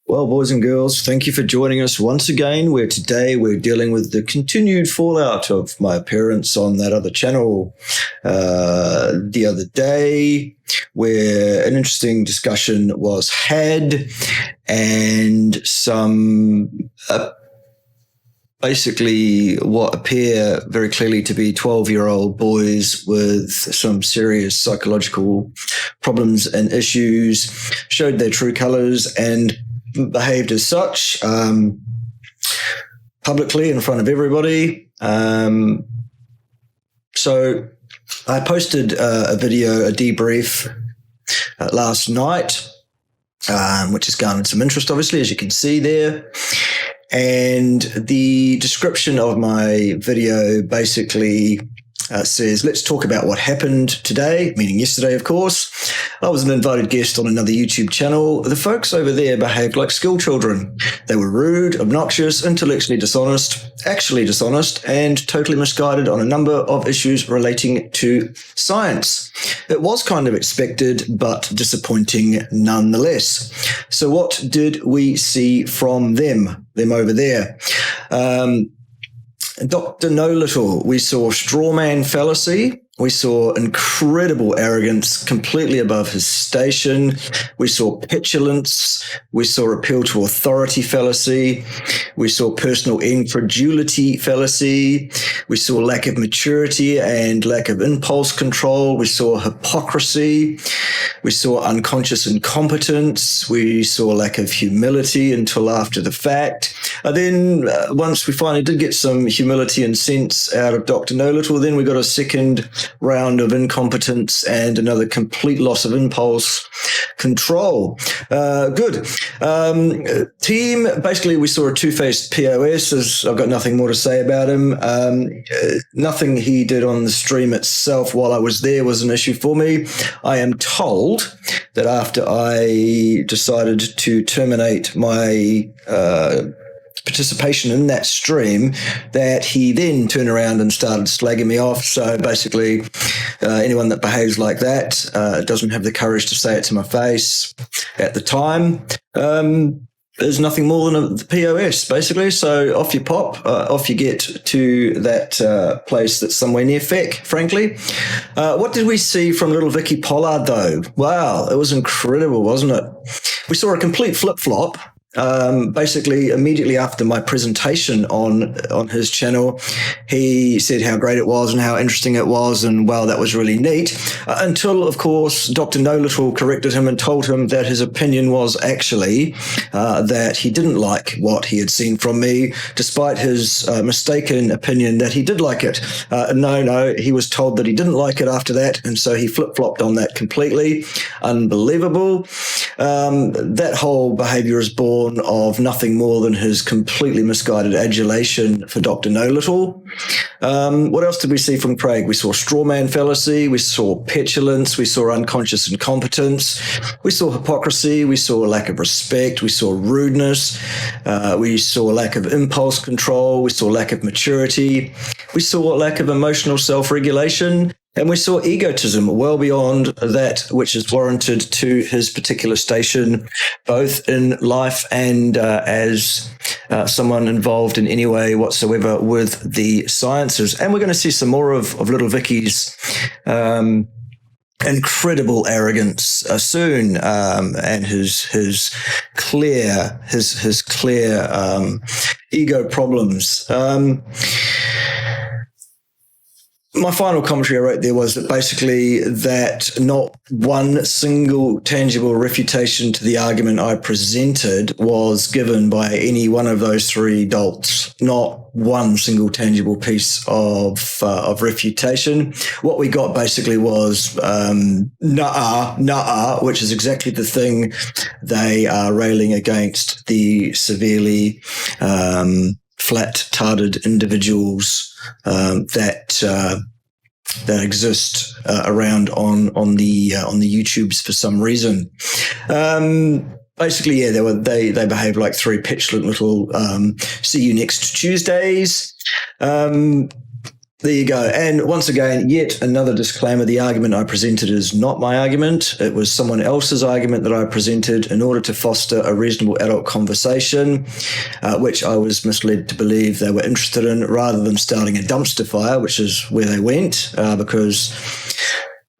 Well, boys and girls, thank you for joining us once again, where today we're dealing with the continued fallout of my appearance on that other channel the other day, where an interesting discussion was had and some basically what appear very clearly to be 12-year-old boys with some serious psychological problems and issues showed their true colors and behaved as such publicly in front of everybody. So I posted a video, a debrief last night, which has garnered some interest, obviously, as you can see there. And the description of my video basically says, let's talk about what happened today, meaning yesterday, of course. I was an invited guest on another YouTube channel. The folks over there behaved like school children. They were rude, obnoxious, intellectually dishonest, actually dishonest, and totally misguided on a number of issues relating to science. It was kind of expected, but disappointing nonetheless. So what did we see from them over there? Dr. No Little, we saw strawman fallacy. We saw incredible arrogance, completely above his station. We saw petulance. We saw appeal to authority fallacy. We saw personal incredulity fallacy. We saw lack of maturity and lack of impulse control. We saw hypocrisy. We saw unconscious incompetence. We saw lack of humility until after the fact. And then once we finally did get some humility and sense out of Dr. No Little, then we got a second round of incompetence and another complete loss of impulse control. Good. Team, basically we saw a two-faced POS, as I've got nothing more to say about him. Nothing he did on the stream itself while I was there was an issue for me. I am told that after I decided to terminate my participation in that stream, that he then turned around and started slagging me off. So basically, anyone that behaves like that doesn't have the courage to say it to my face at the time. There's nothing more than the POS, basically. So off you pop, off you get to that place that's somewhere near FEC, frankly. What did we see from little Vicky-Pollard, though? Wow, it was incredible, wasn't it? We saw a complete flip-flop. Basically, immediately after my presentation on his channel, he said how great it was and how interesting it was, and wow, that was really neat. Until, of course, Dr. No Little corrected him and told him that his opinion was actually that he didn't like what he had seen from me, despite his mistaken opinion that he did like it. No, he was told that he didn't like it after that, and so he flip-flopped on that completely. Unbelievable. That whole behavior is born of nothing more than his completely misguided adulation for Dr. No Little. What else did we see from Craig? We saw strawman fallacy, we saw petulance, we saw unconscious incompetence, we saw hypocrisy, we saw lack of respect, we saw rudeness, we saw lack of impulse control, we saw lack of maturity, we saw lack of emotional self-regulation, and we saw egotism well beyond that which is warranted to his particular station, both in life and as someone involved in any way whatsoever with the sciences. And we're going to see some more of little Vicky's incredible arrogance soon, and his clear ego problems. My final commentary I wrote there was that basically that not one single tangible refutation to the argument I presented was given by any one of those three dolts. Not one single tangible piece of refutation. What we got basically was nah, which is exactly the thing they are railing against the severely flat-tarded individuals that exist around on the YouTubes for some reason. Basically, yeah, they behaved like three petulant little see you next Tuesdays. There you go. And once again, yet another disclaimer. The argument I presented is not my argument. It was someone else's argument that I presented in order to foster a reasonable adult conversation, which I was misled to believe they were interested in, rather than starting a dumpster fire, which is where they went, because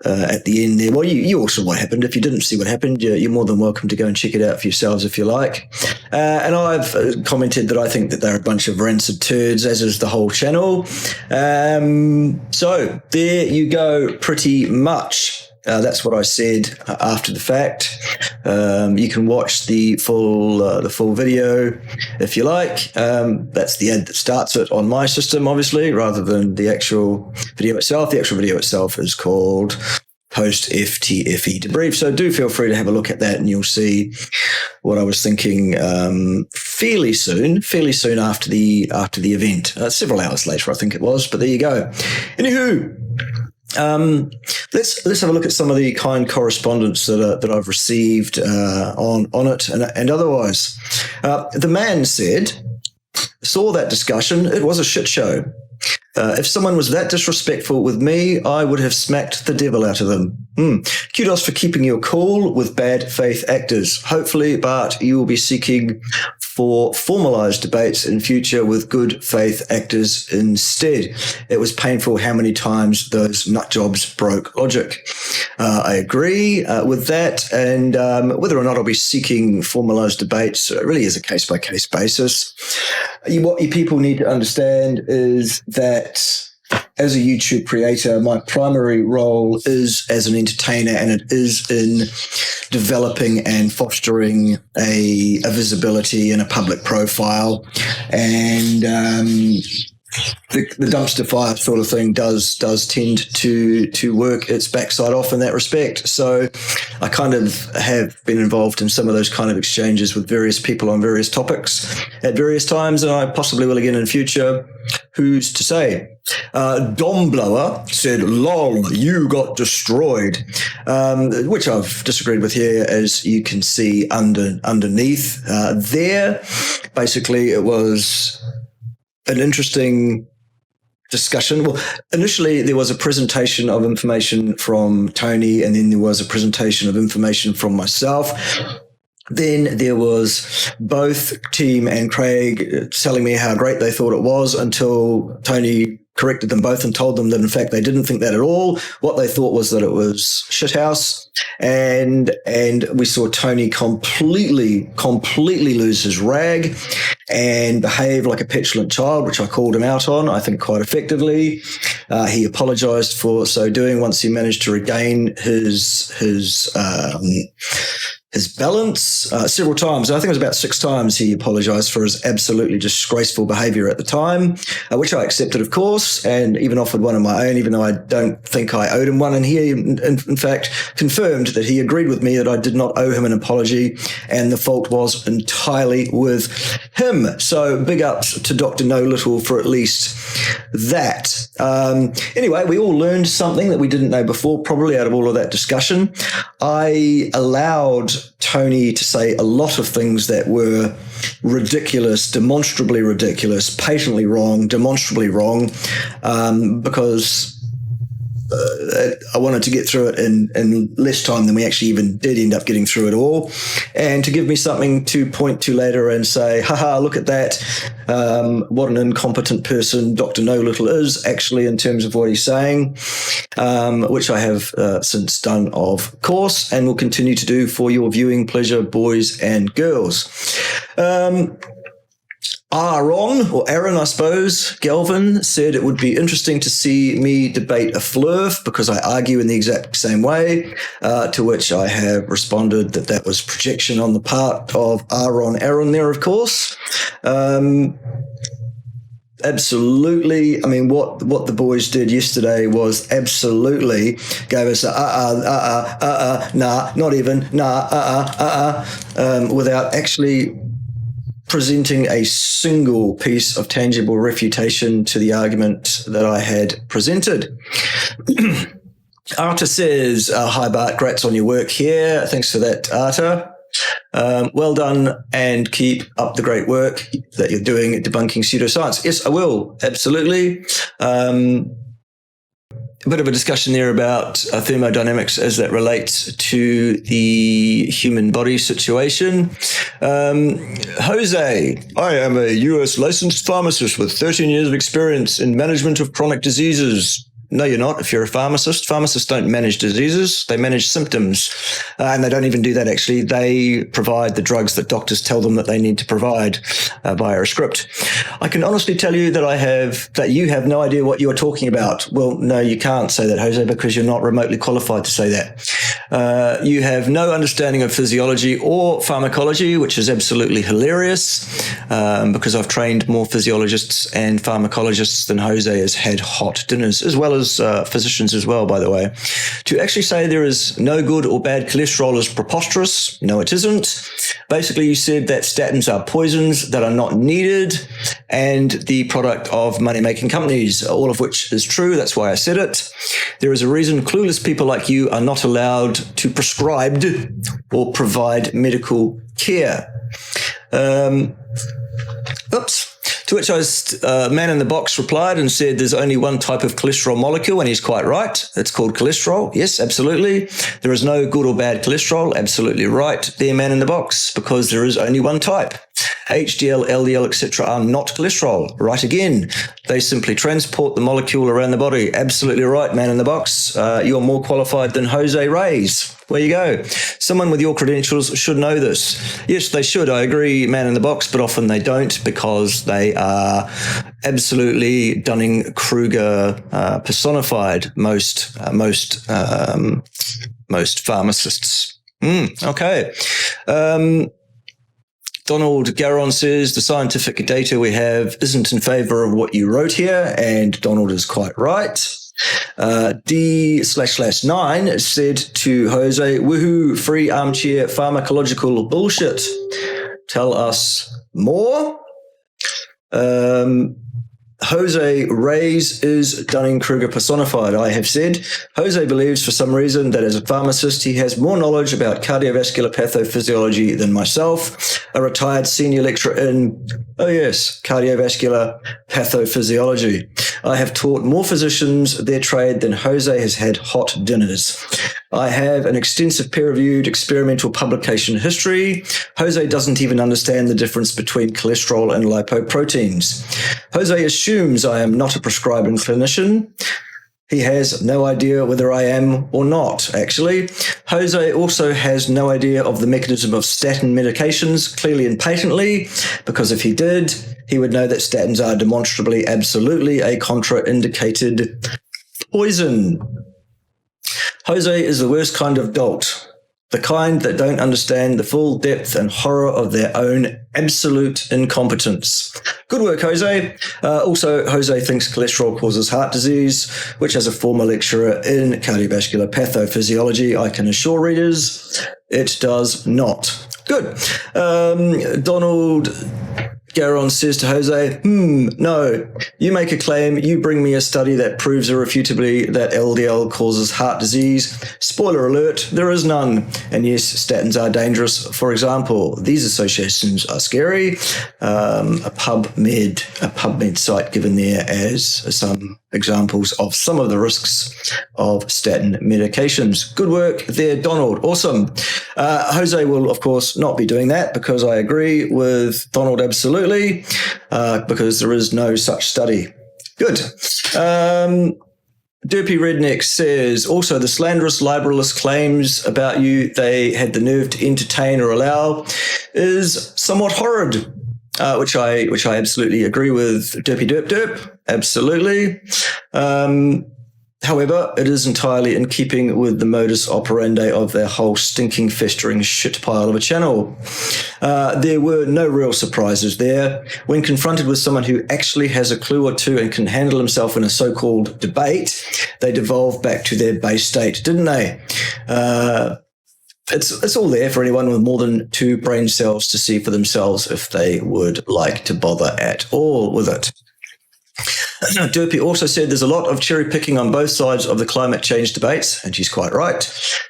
at the end there, well, you all saw what happened. If you didn't see what happened, you're more than welcome to go and check it out for yourselves if you like. And I've commented that I think that they're a bunch of rancid turds, as is the whole channel. So there you go, pretty much. That's what I said after the fact. You can watch the full video if you like. That's the ad that starts it on my system, obviously, rather than the actual video itself. The actual video itself is called Post FTFE Debrief. So do feel free to have a look at that, and you'll see what I was thinking fairly soon after the event. Several hours later, I think it was. But there you go. Anywho. Let's have a look at some of the kind correspondence that I've received on it and otherwise. The man said, saw that discussion. It was a shit show. If someone was that disrespectful with me, I would have smacked the devil out of them. Kudos for keeping your cool with bad faith actors. Hopefully, Bart, you will be seeking for formalized debates in future with good faith actors instead. It was painful how many times those nut jobs broke logic. I agree with that, and whether or not I'll be seeking formalized debates really is a case-by-case basis. What you people need to understand is that as a YouTube creator, my primary role is as an entertainer, and it is in developing and fostering a visibility and a public profile. And the dumpster fire sort of thing does tend to work its backside off in that respect. So I kind of have been involved in some of those kind of exchanges with various people on various topics at various times, and I possibly will again in future. Who's to say? Dom Blower said, "Lol, you got destroyed," which I've disagreed with here, as you can see underneath there. Basically, it was an interesting discussion. Well, initially there was a presentation of information from Tony, and then there was a presentation of information from myself. Then there was both Team and Craig telling me how great they thought it was, until Tony corrected them both and told them that in fact they didn't think that at all. What they thought was that it was shithouse, and we saw Tony completely lose his rag and behave like a petulant child, which I called him out on, I think quite effectively. He apologized for so doing once he managed to regain his balance several times. I think it was about 6 times he apologized for his absolutely disgraceful behavior at the time, which I accepted, of course, and even offered one of my own, even though I don't think I owed him one. And he, in fact, confirmed that he agreed with me that I did not owe him an apology, and the fault was entirely with him. So big ups to Dr. No Little for at least that. Anyway, we all learned something that we didn't know before, probably out of all of that discussion. I allowed Tony to say a lot of things that were ridiculous, demonstrably ridiculous, patently wrong, demonstrably wrong, because I wanted to get through it in less time than we actually even did end up getting through it all, and to give me something to point to later and say, haha, look at that, what an incompetent person Dr. No Little is actually in terms of what he's saying, which I have since done, of course, and will continue to do for your viewing pleasure, boys and girls. Aaron, I suppose, Galvin said it would be interesting to see me debate a flurf because I argue in the exact same way, to which I have responded that was projection on the part of Aaron there, of course. Absolutely. I mean, what the boys did yesterday was absolutely gave us nah, not even, without actually presenting a single piece of tangible refutation to the argument that I had presented. Arta says, hi Bart, grats on your work here. Thanks for that, Arta. Well done, and keep up the great work that you're doing at debunking pseudoscience. Yes, I will. Absolutely. A bit of a discussion there about thermodynamics as that relates to the human body situation. Jose, I am a US licensed pharmacist with 13 years of experience in management of chronic diseases. No, you're not. If you're a pharmacist, pharmacists don't manage diseases. They manage symptoms. And they don't even do that, actually. They provide the drugs that doctors tell them that they need to provide via a script. I can honestly tell you that you have no idea what you're talking about. Well, no, you can't say that, Jose, because you're not remotely qualified to say that. You have no understanding of physiology or pharmacology, which is absolutely hilarious, because I've trained more physiologists and pharmacologists than Jose has had hot dinners, as well as physicians as well, by the way. To actually say there is no good or bad cholesterol is preposterous. No, it isn't. Basically, you said that statins are poisons that are not needed and the product of money-making companies, all of which is true. That's why I said it. There is a reason clueless people like you are not allowed to prescribe or provide medical care. Oops. To which man in the box replied and said there's only one type of cholesterol molecule, and he's quite right. It's called cholesterol. Yes, absolutely. There is no good or bad cholesterol. Absolutely right there, man in the box, because there is only one type. HDL, LDL, etc. are not cholesterol. Right again. They simply transport the molecule around the body. Absolutely right, man in the box. You're more qualified than Jose Reyes. There you go. Someone with your credentials should know this. Yes, they should. I agree, man in the box, but often they don't because they are absolutely Dunning-Kruger personified. Most pharmacists. Okay. Donald Garon says the scientific data we have isn't in favor of what you wrote here, and Donald is quite right. D/9 said to Jose, woohoo, free armchair pharmacological bullshit. Tell us more. Jose Reyes is Dunning-Kruger personified. I have said Jose believes for some reason that as a pharmacist he has more knowledge about cardiovascular pathophysiology than myself, a retired senior lecturer in, cardiovascular pathophysiology. I have taught more physicians their trade than Jose has had hot dinners. I have an extensive peer-reviewed experimental publication history. Jose doesn't even understand the difference between cholesterol and lipoproteins. Jose assumes I am not a prescribing clinician. He has no idea whether I am or not, actually. Jose also has no idea of the mechanism of statin medications, clearly and patently, because if he did, he would know that statins are demonstrably, absolutely a contraindicated poison. Jose is the worst kind of dolt, the kind that don't understand the full depth and horror of their own absolute incompetence. Good work, Jose. Also, Jose thinks cholesterol causes heart disease, which as a former lecturer in cardiovascular pathophysiology, I can assure readers, it does not. Good. Donald Garon says to Jose, no, you make a claim, you bring me a study that proves irrefutably that LDL causes heart disease. Spoiler alert, there is none. And yes, statins are dangerous. For example, these associations are scary. A PubMed site given there as some examples of some of the risks of statin medications. Good work there, Donald. Awesome. Jose will, of course, not be doing that because I agree with Donald absolutely, because there is no such study. Good. Derpy Redneck says, also the slanderous liberalist claims about you they had the nerve to entertain or allow is somewhat horrid. Which I absolutely agree with Derpy Derp. Absolutely. However, it is entirely in keeping with the modus operandi of their whole stinking, festering shit pile of a channel. There were no real surprises there. When confronted with someone who actually has a clue or two and can handle himself in a so-called debate, they devolve back to their base state, didn't they? It's all there for anyone with more than 2 brain cells to see for themselves if they would like to bother at all with it. Derpy also said there's a lot of cherry picking on both sides of the climate change debates, and she's quite right,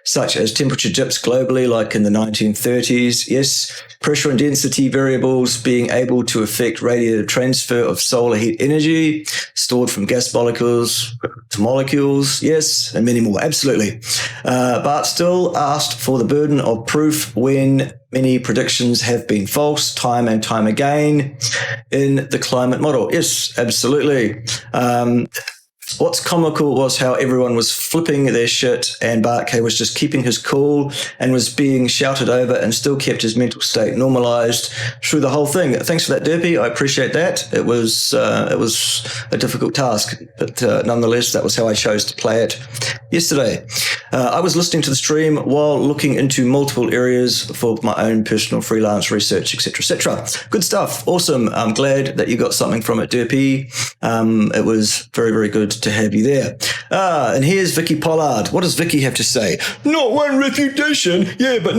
such as temperature dips globally like in the 1930s. Yes, pressure and density variables being able to affect radiative transfer of solar heat energy stored from gas molecules to molecules. Yes, and many more. Absolutely. But still asked for the burden of proof when many predictions have been false time and time again in the climate model. Yes, absolutely. What's comical was how everyone was flipping their shit and Bart K was just keeping his cool and was being shouted over and still kept his mental state normalized through the whole thing. Thanks for that, Derpy. I appreciate that. It was a difficult task, but nonetheless, that was how I chose to play it yesterday. I was listening to the stream while looking into multiple areas for my own personal freelance research, etc., etc. Good stuff. Awesome. I'm glad that you got something from it, Derpy. It was very, very good to have you there. And here's Vicky-Pollard. What does Vicky have to say? Not one refutation. Yeah, but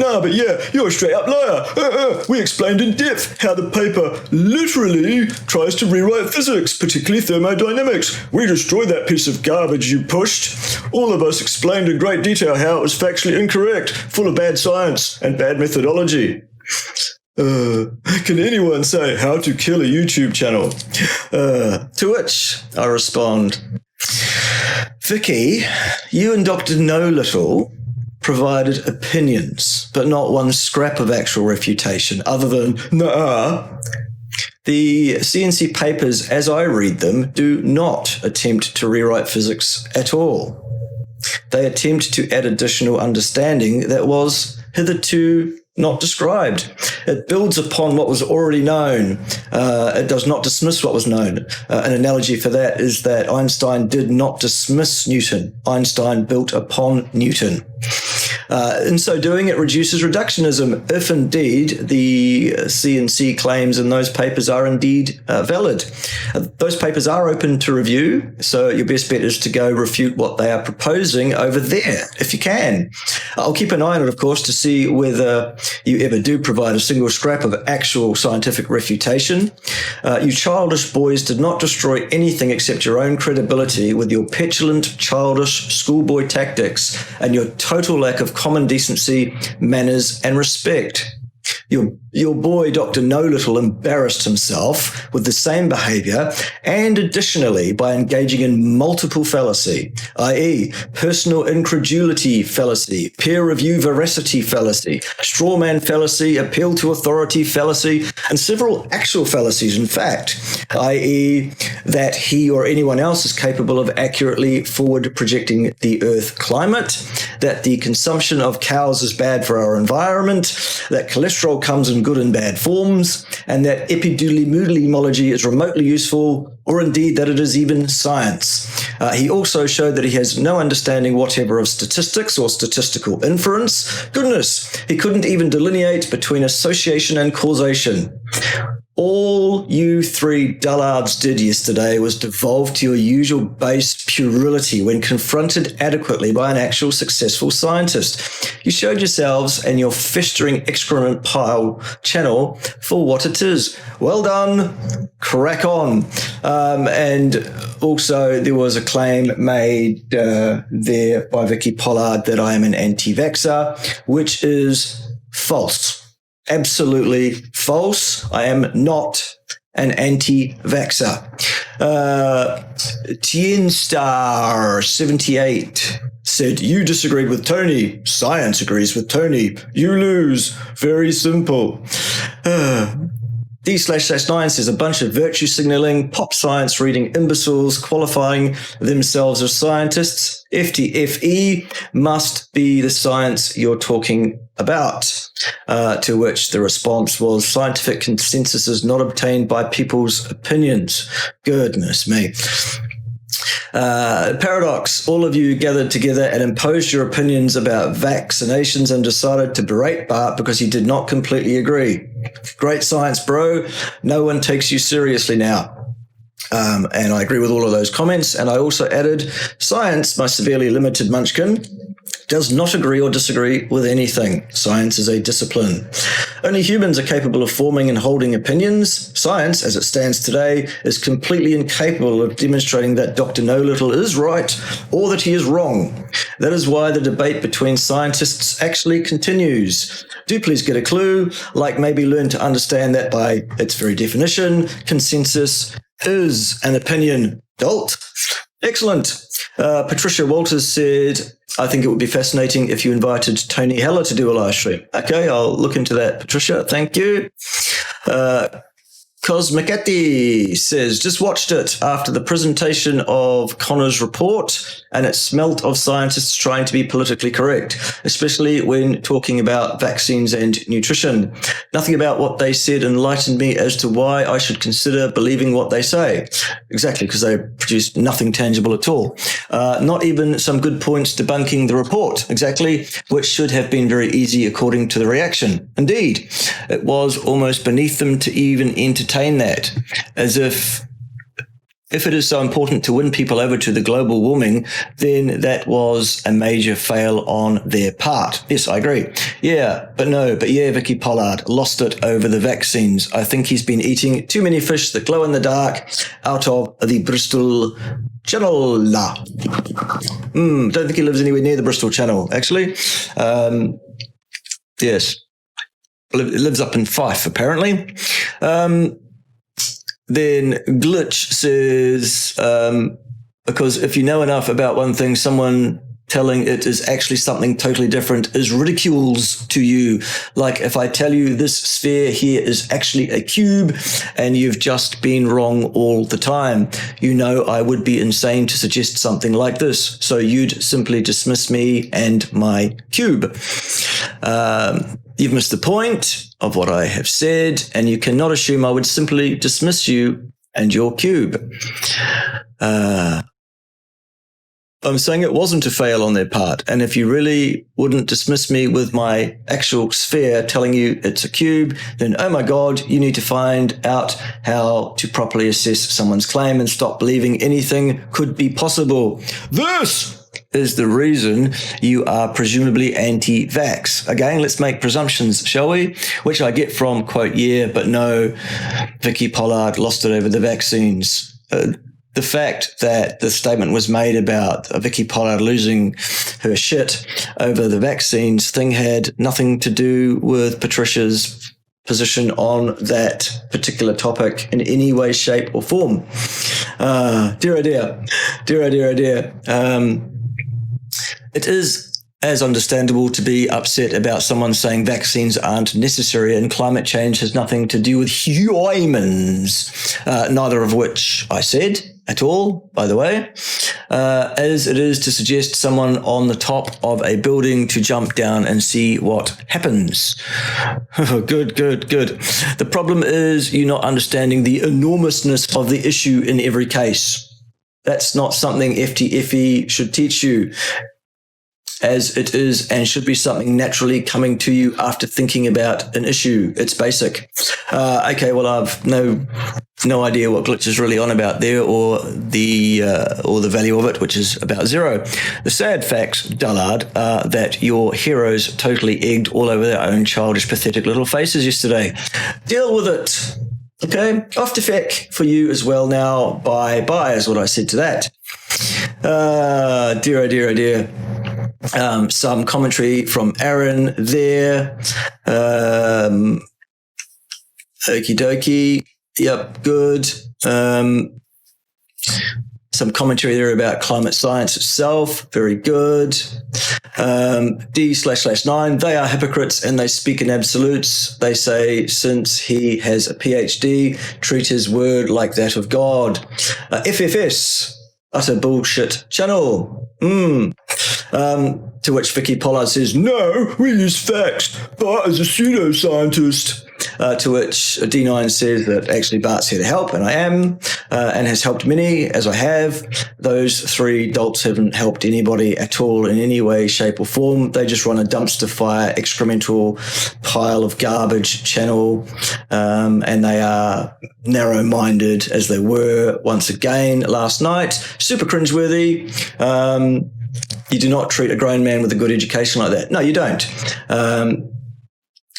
you're a straight up liar. We explained in depth how the paper literally tries to rewrite physics, particularly thermodynamics. We destroyed that piece of garbage you pushed. All of us explained in great detail how it was factually incorrect, full of bad science and bad methodology. Can anyone say how to kill a YouTube channel? To which I respond, Vicky, you and Dr. Know Little provided opinions, but not one scrap of actual refutation other than, nah. The CNC papers, as I read them, do not attempt to rewrite physics at all. They attempt to add additional understanding that was hitherto not described. It builds upon what was already known. It does not dismiss what was known. An analogy for that is that Einstein did not dismiss Newton. Einstein built upon Newton. In so doing, it reduces reductionism, if indeed the CNC claims in those papers are indeed valid. Those papers are open to review, so your best bet is to go refute what they are proposing over there, if you can. I'll keep an eye on it, of course, to see whether you ever do provide a single scrap of actual scientific refutation. You childish boys did not destroy anything except your own credibility with your petulant, childish schoolboy tactics and your total lack of common decency, manners, and respect. Your boy, Dr. Know Little, embarrassed himself with the same behavior and additionally by engaging in multiple fallacy, i.e. personal incredulity fallacy, peer review veracity fallacy, strawman fallacy, appeal to authority fallacy, and several actual fallacies, in fact, i.e. that he or anyone else is capable of accurately forward projecting the Earth climate, that the consumption of cows is bad for our environment, that cholesterol comes in good and bad forms, and that epidemiology is remotely useful, or indeed that it is even science. He also showed that he has no understanding whatever of statistics or statistical inference. Goodness, he couldn't even delineate between association and causation. All you three dullards did yesterday was devolve to your usual base puerility when confronted adequately by an actual successful scientist. You showed yourselves and your festering excrement pile channel for what it is. Well done. Crack on. And also there was a claim made there by Vicky-Pollard that I am an anti-vaxxer, which is false. Absolutely false. I am not an anti-vaxxer. Tienstar78 said, you disagreed with Tony. Science agrees with Tony. You lose. Very simple. D/9 says a bunch of virtue signaling, pop science reading imbeciles qualifying themselves as scientists. FTFE must be the science you're talking about. To which the response was, scientific consensus is not obtained by people's opinions. Goodness me. Paradox, all of you gathered together and imposed your opinions about vaccinations and decided to berate Bart because he did not completely agree. Great science, bro. No one takes you seriously now. And I agree with all of those comments. And I also added, science, my severely limited munchkin, does not agree or disagree with anything. Science is a discipline. Only humans are capable of forming and holding opinions. Science, as it stands today, is completely incapable of demonstrating that Dr. No-Little is right or that he is wrong. That is why the debate between scientists actually continues. Do please get a clue, like maybe learn to understand that by its very definition, consensus is an opinion. Dolt. Excellent. Patricia Walters said, I think it would be fascinating if you invited Tony Heller to do a live stream. Okay, I'll look into that, Patricia. Thank you. Cosmicati says, just watched it after the presentation of Connor's report, and it smelt of scientists trying to be politically correct, especially when talking about vaccines and nutrition. Nothing about what they said enlightened me as to why I should consider believing what they say. Exactly, because they produced nothing tangible at all. Not even some good points debunking the report, exactly, which should have been very easy according to the reaction. Indeed, it was almost beneath them to even entertain that, as if it is so important to win people over to the global warming, then that was a major fail on their part. Yes, I agree. Yeah, Vicky-Pollard lost it over the vaccines. I think he's been eating too many fish that glow in the dark out of the Bristol Channel. Don't think he lives anywhere near the Bristol Channel, actually. Yes. It lives up in Fife, apparently. Then Glitch says, because if you know enough about one thing, someone telling it is actually something totally different is ridicules to you. Like if I tell you this sphere here is actually a cube and you've just been wrong all the time, you know I would be insane to suggest something like this. So you'd simply dismiss me and my cube. You've missed the point of what I have said, and you cannot assume I would simply dismiss you and your cube. I'm saying it wasn't a fail on their part, and if you really wouldn't dismiss me with my actual sphere telling you it's a cube, then, oh my God, you need to find out how to properly assess someone's claim and stop believing anything could be possible. This is the reason you are presumably anti-vax. Again, let's make presumptions, shall we? Which I get from, quote, yeah, but no, Vicky-Pollard lost it over the vaccines. The fact that the statement was made about Vicky-Pollard losing her shit over the vaccines thing had nothing to do with Patricia's position on that particular topic in any way, shape, or form. Dear, oh dear. Dear, oh dear, oh dear. It is as understandable to be upset about someone saying vaccines aren't necessary and climate change has nothing to do with humans, neither of which I said at all, by the way, as it is to suggest someone on the top of a building to jump down and see what happens. Good. The problem is you not understanding the enormousness of the issue in every case. That's not something FTFE should teach you, as it is and should be something naturally coming to you after thinking about an issue. It's basic. Okay, well, I've no idea what Glitch is really on about there, or the value of it, which is about zero. The sad facts, dullard, are that your heroes totally egged all over their own childish, pathetic little faces yesterday. Deal with it. Okay, off to feck for you as well now. Bye is what I said to that. Dear, oh dear, oh dear. Some commentary from Aaron there. Okie dokie. Yep, good. Some commentary there about climate science itself. Very good. D/9, they are hypocrites and they speak in absolutes. They say, since he has a PhD, treat his word like that of God. FFS, utter bullshit channel. To which Vicky-Pollard says, no, we use facts. Bart is a pseudoscientist. To which D9 says that actually Bart's here to help, and I am, and has helped many, as I have. Those three dolts haven't helped anybody at all in any way, shape, or form. They just run a dumpster fire, excremental pile of garbage channel, and they are narrow-minded, as they were once again last night. Super cringeworthy. You do not treat a grown man with a good education like that. No, you don't.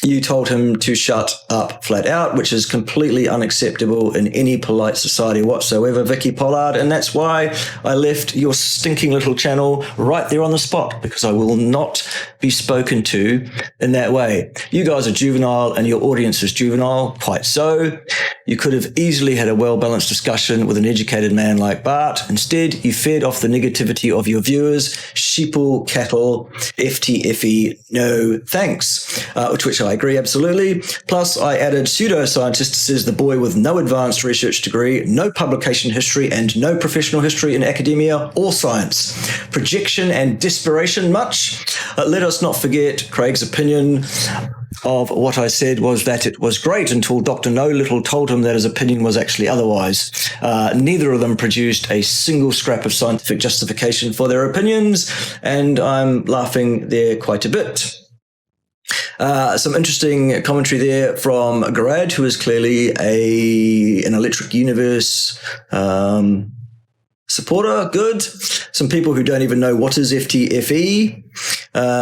You told him to shut up flat out, which is completely unacceptable in any polite society whatsoever, Vicky-Pollard. And that's why I left your stinking little channel right there on the spot, because I will not be spoken to in that way. You guys are juvenile and your audience is juvenile, quite so. You could have easily had a well-balanced discussion with an educated man like Bart. Instead, you fed off the negativity of your viewers, sheeple, cattle, FTFE, no thanks, to which I agree absolutely. Plus, I added pseudoscientist says the boy with no advanced research degree, no publication history, and no professional history in academia or science. Projection and desperation much? Let us not forget Craig's opinion of what I said was that it was great until Dr. No Little told him that his opinion was actually otherwise. Neither of them produced a single scrap of scientific justification for their opinions, and I'm laughing there quite a bit. Some interesting commentary there from Garad, who is clearly an Electric Universe supporter. Good. Some people who don't even know what is FTFE.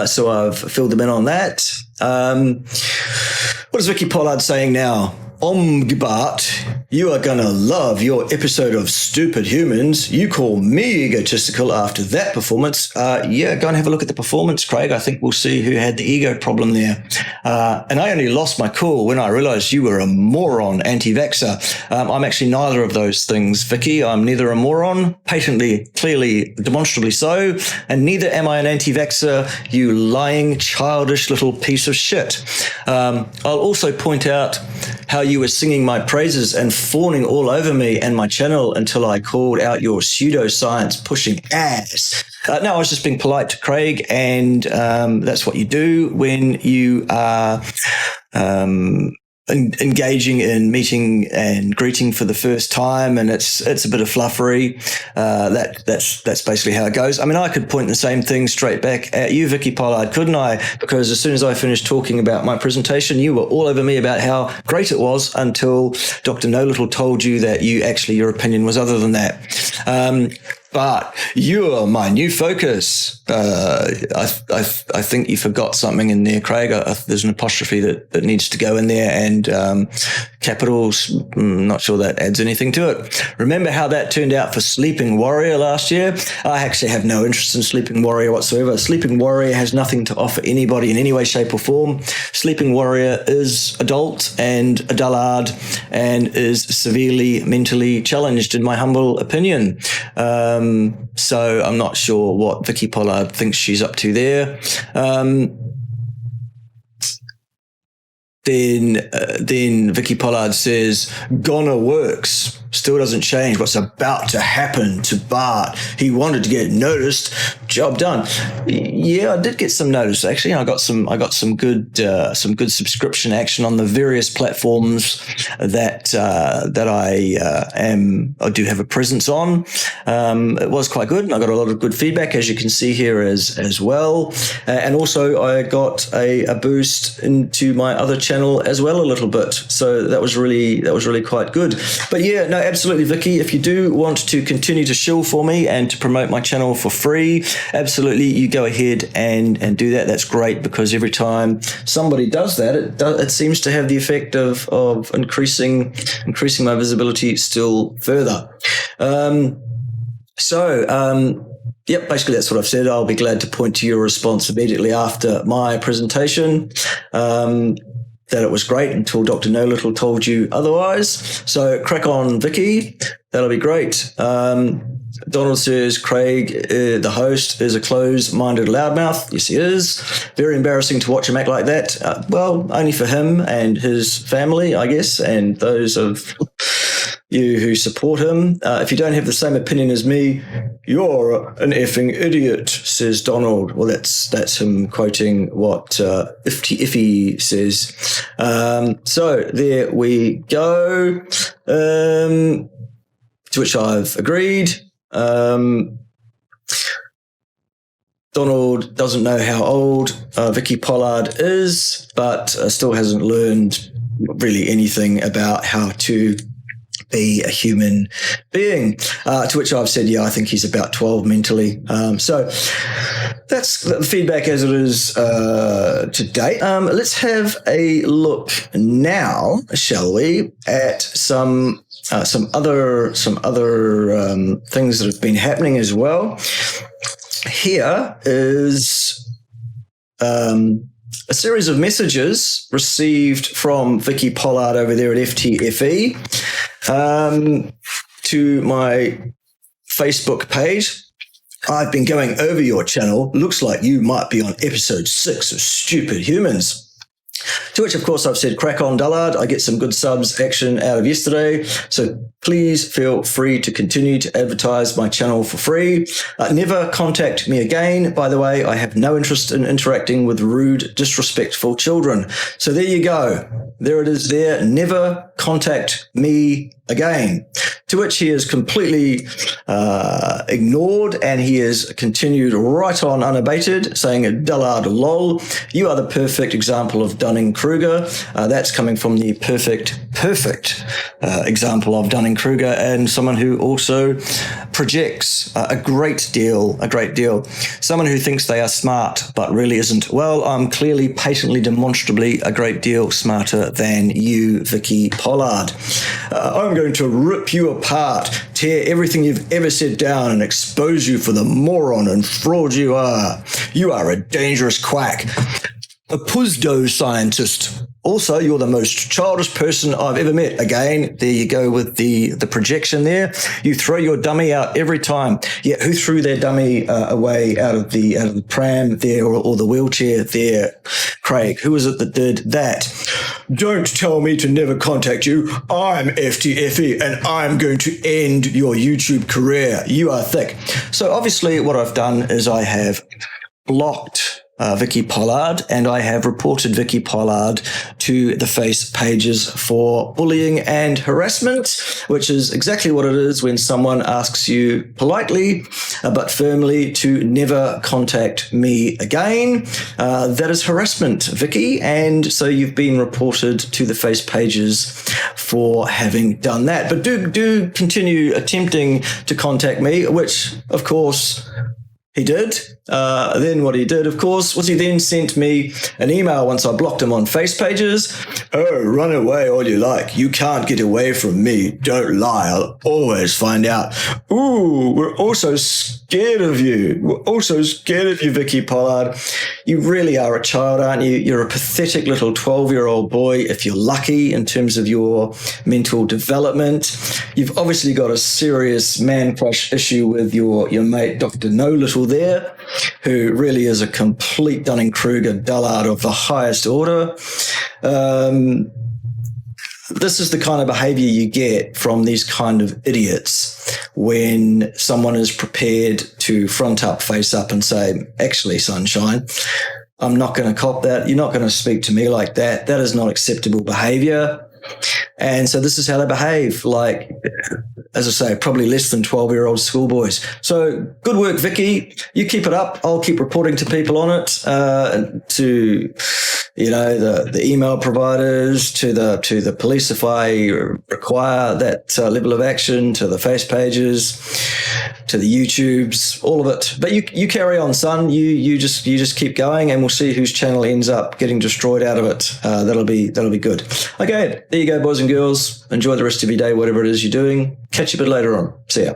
So I've filled them in on that. What is Vicky-Pollard saying now? Bart, you are going to love your episode of Stupid Humans. You call me egotistical after that performance. Yeah, go and have a look at the performance, Craig. I think we'll see who had the ego problem there. And I only lost my cool when I realized you were a moron anti-vaxxer. I'm actually neither of those things, Vicky. I'm neither a moron, patently, clearly, demonstrably so, and neither am I an anti-vaxxer, you lying, childish little piece of shit. I'll also point out how you were singing my praises and fawning all over me and my channel until I called out your pseudoscience pushing ass. No, I was just being polite to Craig, and that's what you do when you are engaging in meeting and greeting for the first time, and it's a bit of fluffery. That's basically how it goes. I mean, I could point the same thing straight back at you, Vicky-Pollard, couldn't I? Because as soon as I finished talking about my presentation, you were all over me about how great it was until Dr. No Little told you that your opinion was other than that. But you're my new focus. I think you forgot something in there, Craig. There's an apostrophe that needs to go in there, and capitals. Not sure that adds anything to it. Remember how that turned out for Sleeping Warrior last year? I actually have no interest in Sleeping Warrior whatsoever. Sleeping Warrior has nothing to offer anybody in any way, shape, or form. Sleeping Warrior is adult and a dullard and is severely mentally challenged, in my humble opinion. So I'm not sure what Vicky-Pollard thinks she's up to there. Then Vicky-Pollard says, Goner works. Still doesn't change what's about to happen to Bart. He wanted to get noticed. Job done. Yeah, I did get some notice. Actually, I got some good subscription action on the various platforms that I do have a presence on. It was quite good, and I got a lot of good feedback, as you can see here as well. And also, I got a boost into my other channel as well a little bit. So that was really quite good. But yeah, no, absolutely, Vicky. If you do want to continue to shill for me and to promote my channel for free, absolutely, you go ahead and do that. That's great, because every time somebody does that, it seems to have the effect of increasing my visibility still further. Yep, basically that's what I've said. I'll be glad to point to your response immediately after my presentation. That it was great until Dr. No Little told you otherwise. So crack on, Vicky. That'll be great. Donald says, Craig, the host, is a closed-minded loudmouth. Yes, he is. Very embarrassing to watch him act like that. Well, only for him and his family, I guess, and those of you who support him. If you don't have the same opinion as me, you're an effing idiot, says Donald. Well, that's him quoting what FTFE says. So there we go. To which I've agreed. Donald doesn't know how old Vicky-Pollard is, but still hasn't learned really anything about how to be a human being. To which I've said, yeah, I think he's about 12 mentally. So that's the feedback as it is to date. Let's have a look now, shall we, at some other things that have been happening as well. Here is a series of messages received from Vicky-Pollard over there at FTFE to my Facebook page. I've been going over your channel. Looks like you might be on episode 6 of Stupid Humans. To which, of course, I've said, crack on, dullard. I get some good subs action out of yesterday. So please feel free to continue to advertise my channel for free. Never contact me again. By the way, I have no interest in interacting with rude, disrespectful children. So there you go. There it is there. Never contact me again. To which he is completely ignored, and he has continued right on unabated, saying, dullard lol, you are the perfect example of Dunning-Kruger. That's coming from the perfect example of Dunning-Kruger, and someone who also projects a great deal. Someone who thinks they are smart, but really isn't. Well, I'm clearly, patently, demonstrably a great deal smarter than you, Vicky-Pollard. I'm going to rip you apart, tear everything you've ever said down, and expose you for the moron and fraud you are. You are a dangerous quack, a pseudo scientist. Also, you're the most childish person I've ever met. Again, there you go with the projection there. You throw your dummy out every time. Yeah, who threw their dummy away out of the pram there or the wheelchair there? Craig, who was it that did that? Don't tell me to never contact you. I'm FTFE and I'm going to end your YouTube career. You are thick. So obviously what I've done is I have blocked Vicky-Pollard, and I have reported Vicky-Pollard to the face pages for bullying and harassment, which is exactly what it is when someone asks you politely but firmly to never contact me again. That is harassment, Vicky, and so you've been reported to the face pages for having done that. But do continue attempting to contact me, which, of course, he did. Then what he did, of course, was he then sent me an email once I blocked him on face pages. Oh, run away all you like. You can't get away from me. Don't lie. I'll always find out. Ooh, we're also scared of you. We're also scared of you, Vicky-Pollard. You really are a child, aren't you? You're a pathetic little 12-year-old boy, if you're lucky, in terms of your mental development. You've obviously got a serious man crush issue with your mate, Dr. No Little there, who really is a complete Dunning-Kruger dullard of the highest order. This is the kind of behavior you get from these kind of idiots when someone is prepared to front up, face up and say, actually, sunshine, I'm not going to cop that. You're not going to speak to me like that. That is not acceptable behavior. And so this is how they behave, like, as I say, probably less than 12-year-old schoolboys. So good work, Vicky. You keep it up. I'll keep reporting to people on it, to, you know, the email providers, to the police if I require that level of action, to the face pages, to the YouTubes, all of it. But you carry on, son. You just keep going, and we'll see whose channel ends up getting destroyed out of it. That'll be good. Okay, there you go, boys and girls. Enjoy the rest of your day, whatever it is you're doing. Catch you a bit later on. See ya.